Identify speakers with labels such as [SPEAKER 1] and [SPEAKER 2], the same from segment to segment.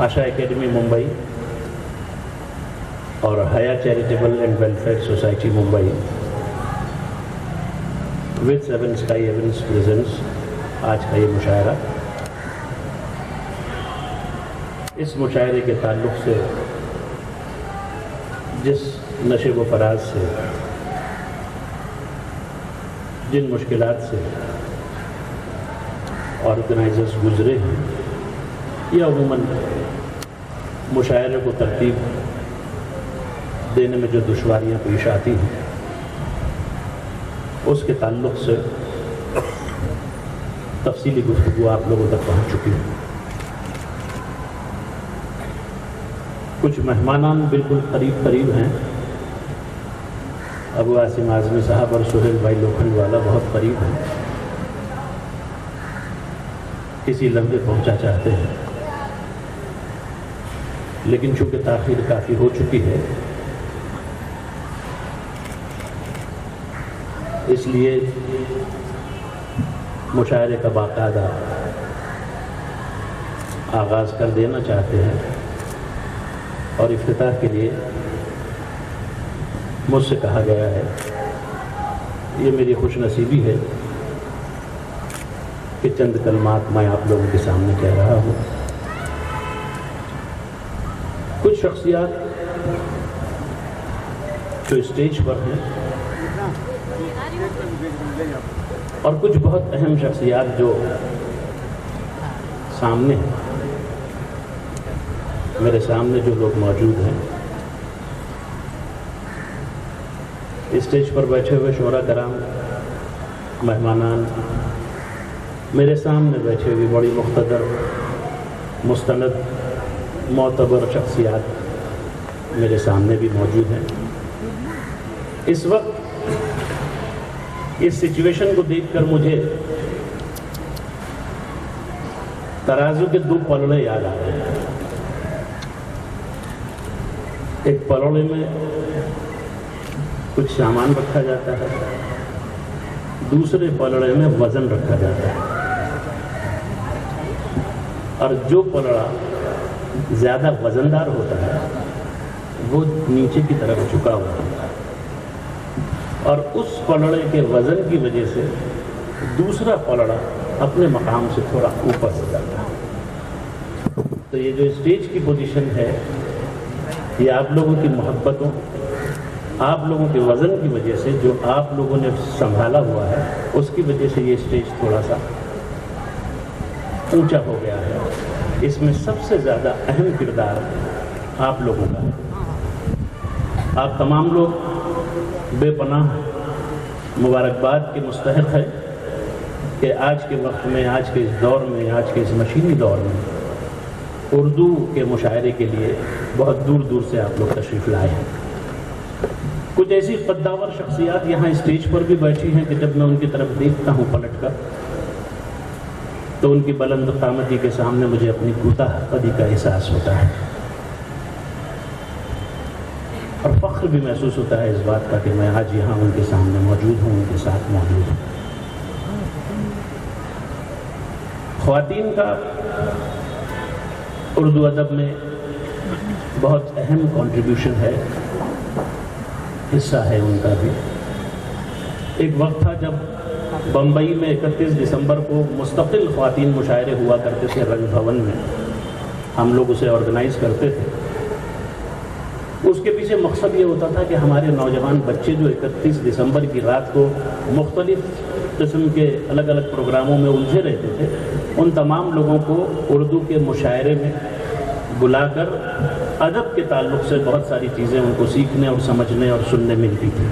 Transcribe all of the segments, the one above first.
[SPEAKER 1] آشا academy Mumbai اور حیا charitable and welfare society Mumbai with seven sky events presents آج کا یہ مشاعرہ. اس مشاعرے کے تعلق سے جس نشیب و فراز سے، جن مشکلات سے آرگنائزرز گزرے ہیں، یا عموماً مشاعرے کو ترتیب دینے میں جو دشواریاں پیش آتی ہیں، اس کے تعلق سے تفصیلی گفتگو آپ لوگوں تک پہنچ چکی ہے. کچھ مہمانان بالکل قریب ہیں. ابو عاصم اعظمی صاحب اور سہیل بھائی لوکھنڈ والا بہت قریب ہیں، کسی لمحے پہنچا چاہتے ہیں، لیکن چونکہ تاخیر کافی ہو چکی ہے، اس لیے مشاعرے کا باقاعدہ آغاز کر دینا چاہتے ہیں. اور افتتاح کے لیے مجھ سے کہا گیا ہے، یہ میری خوش نصیبی ہے کہ چند کلمات میں آپ لوگوں کے سامنے کہہ رہا ہوں. کچھ شخصیات جو اسٹیج پر ہیں اور کچھ بہت اہم شخصیات جو سامنے ہیں، میرے سامنے جو لوگ موجود ہیں، اسٹیج پر بیٹھے ہوئے شعراء کرام، مہمانان، میرے سامنے بیٹھے ہوئے بڑی مقتدر، مستند، معتبر شخصیات میرے سامنے بھی موجود ہیں. اس وقت اس سچویشن کو دیکھ کر مجھے ترازو کے دو پلڑے یاد آ رہے ہیں. ایک پلڑے میں کچھ سامان رکھا جاتا ہے، دوسرے پلڑے میں وزن رکھا جاتا ہے، اور جو پلڑا زیادہ وزندار ہوتا ہے وہ نیچے کی طرف جھکا ہوا ہوتا ہے، اور اس پلڑے کے وزن کی وجہ سے دوسرا پلڑا اپنے مقام سے تھوڑا اوپر ہو جاتا ہے. تو یہ جو اسٹیج کی پوزیشن ہے، یہ آپ لوگوں کی محبتوں، آپ لوگوں کے وزن کی وجہ سے، جو آپ لوگوں نے سنبھالا ہوا ہے، اس کی وجہ سے یہ اسٹیج تھوڑا سا اونچا ہو گیا ہے. اس میں سب سے زیادہ اہم کردار آپ لوگوں کا ہے. آپ تمام لوگ بے پناہ مبارکباد کے مستحق ہیں کہ آج کے وقت میں، آج کے اس دور میں، آج کے اس مشینی دور میں اردو کے مشاعرے کے لیے بہت دور دور سے آپ لوگ تشریف لائے ہیں. کچھ ایسی قداور شخصیات یہاں اسٹیج پر بھی بیٹھی ہیں کہ جب میں ان کی طرف دیکھتا ہوں پلٹ کر، تو ان کی بلند قامتی کے سامنے مجھے اپنی کوتاہ قدی کا احساس ہوتا ہے، اور فخر بھی محسوس ہوتا ہے اس بات کا کہ میں آج یہاں ان کے سامنے موجود ہوں، ان کے ساتھ موجود ہوں. خواتین کا اردو ادب میں بہت اہم کنٹریبیوشن ہے، حصہ ہے ان کا بھی. ایک وقت تھا جب بمبئی میں 31 دسمبر کو مستقل خواتین مشاعرے ہوا کرتے تھے رنگ بھون میں، ہم لوگ اسے آرگنائز کرتے تھے. اس کے پیچھے مقصد یہ ہوتا تھا کہ ہمارے نوجوان بچے جو 31 دسمبر کی رات کو مختلف قسم کے الگ الگ پروگراموں میں الجھے رہتے تھے، ان تمام لوگوں کو اردو کے مشاعرے میں بلا کر ادب کے تعلق سے بہت ساری چیزیں ان کو سیکھنے اور سمجھنے اور سننے ملتی تھی.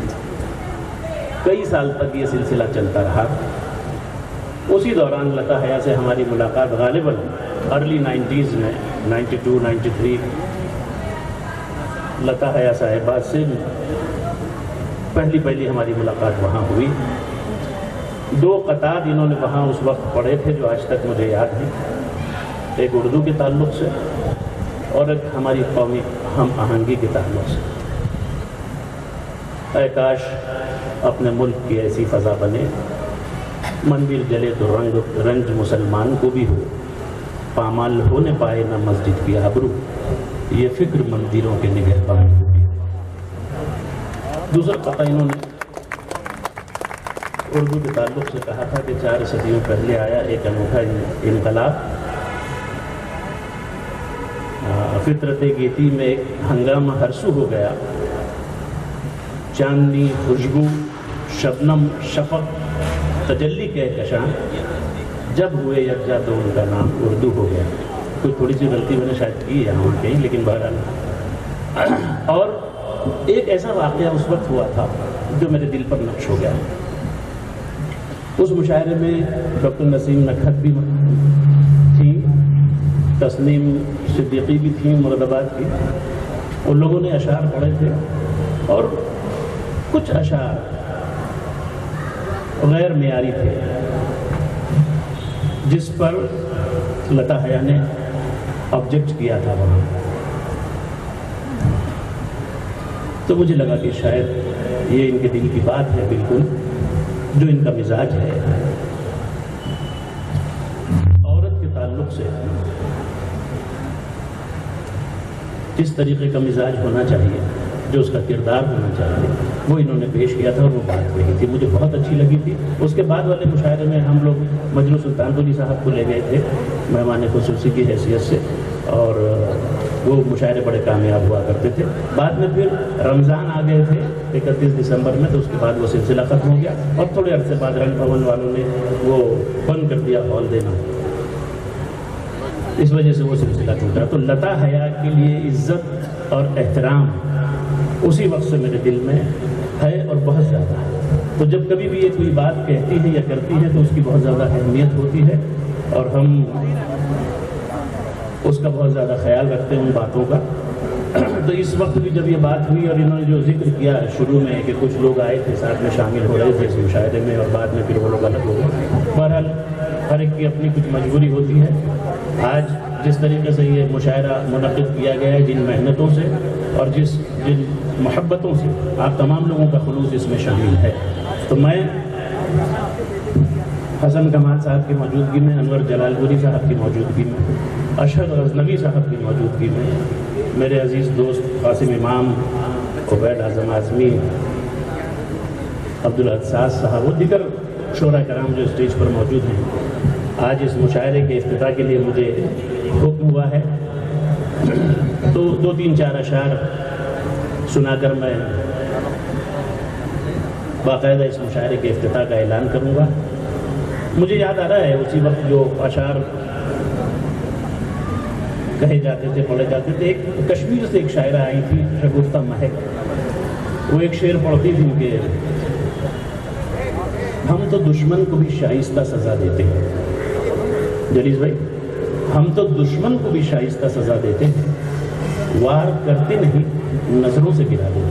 [SPEAKER 1] کئی سال تک یہ سلسلہ چلتا رہا. اسی دوران لتا حیا سے ہماری ملاقات غالباً ارلی 90s میں 92 93 لتا حیا صاحبہ سے پہلی ہماری ملاقات وہاں ہوئی. 2 قطعات انہوں نے وہاں اس وقت پڑھے تھے جو آج تک مجھے یاد ہیں، ایک اردو کے تعلق سے اور ایک ہماری قومی ہم آہنگی کے تعلق سے. اے کاش اپنے ملک کی ایسی فضا بنے، منبر جلے تو رنج مسلمان کو بھی ہو، پامال ہونے پائے نہ مسجد کی آبرو، یہ فکر مندروں کے نگہبان ہوگی۔ دوسرا قطعہ انہوں نے اردو کے تعلق سے کہا تھا کہ 4 صدیوں پہلے آیا ایک انوکھا انقلاب، فطرت گیتی میں ایک ہنگامہ ہرسو ہو گیا، چاندنی، خوشبو، شبنم، شفق، تجلی کہکشاں، جب ہوئے یکجا تو ان کا نام اردو ہو گیا۔ کوئی تھوڑی سی غلطی میں نے شاید کی ہے وہاں کہیں، لیکن بہرحال۔ اور ایک ایسا واقعہ اس وقت ہوا تھا جو میرے دل پر نقش ہو گیا۔ اس مشاعرے میں ڈاکٹر نسیم نکھت بھی تھی، تسنیم صدیقی بھی تھیں مراد آباد کی۔ ان لوگوں نے اشعار پڑھے تھے اور کچھ اشعار غیر معیاری تھے جس پر لتا حیا نے آبجیکٹ کیا تھا وہاں۔ تو مجھے لگا کہ شاید یہ ان کے دل کی بات ہے، بالکل جو ان کا مزاج ہے۔ عورت کے تعلق سے جس طریقے کا مزاج ہونا چاہیے، جو اس کا کردار ہونا چاہیے، وہ انہوں نے پیش کیا تھا اور وہ بات کہی تھی، مجھے بہت اچھی لگی تھی۔ اس کے بعد والے مشاعرے میں ہم لوگ مجنوں سلطان پوری صاحب کو لے گئے تھے مہمان خصوصی کی حیثیت سے، اور وہ مشاعرے بڑے کامیاب ہوا کرتے تھے۔ بعد میں پھر رمضان آ گئے تھے 31 دسمبر میں، تو اس کے بعد وہ سلسلہ ختم ہو گیا اور تھوڑے عرصے بعد رنگ بھون والوں نے وہ بند کر دیا ہال دینا، اس وجہ سے وہ سلسلہ ٹوٹا۔ تو لتا حیا کے لیے عزت اور احترام اسی وقت سے میرے دل میں ہے اور بہت زیادہ ہے۔ تو جب کبھی بھی یہ کوئی بات کہتی ہے یا کرتی ہے تو اس کی بہت زیادہ اہمیت ہوتی ہے اور ہم اس کا بہت زیادہ خیال رکھتے ہیں ان باتوں کا۔ تو اس وقت بھی جب یہ بات ہوئی اور انہوں نے جو ذکر کیا شروع میں کہ کچھ لوگ آئے تھے ساتھ میں شامل ہو رہے تھے اس مشاہدے میں اور بعد میں پھر وہ لوگ الگ ہو گئے، بہرحال ہر ایک کی اپنی کچھ مجبوری ہوتی ہے۔ آج جس طریقے سے یہ مشاعرہ منعقد کیا گیا ہے، جن محنتوں سے اور جن محبتوں سے آپ تمام لوگوں کا خلوص اس میں شامل ہے، تو میں حسن کمال صاحب کی موجودگی میں، انور جلال پوری صاحب کی موجودگی میں، اشہد غزنوی صاحب کی موجودگی میں، میرے عزیز دوست قاسم امام، عبید اعظم اعظمی، عبدالعزاز صاحب و دیگر شعراء کرام جو اسٹیج پر موجود ہیں، آج اس مشاعرے کے افتتاح کے لیے مجھے حکم ہوا ہے تو 2-3-4 اشعار سنا کر میں باقاعدہ اس مشاعرے کے افتتاح کا اعلان کروں گا۔ مجھے یاد آ رہا ہے اسی وقت جو اشعار کہے جاتے تھے، پڑھے جاتے تھے، ایک کشمیر سے ایک شاعرہ آئی تھی شگفتہ مہک، وہ ایک شعر پڑھتی تھی کہ ہم تو دشمن کو بھی شائستہ سزا دیتے ہیں، جلیس بھائی، ہم تو دشمن کو بھی شائستہ سزا دیتے ہیں، وار کرتے نہیں نظروں سے گرا دیتے ہیں۔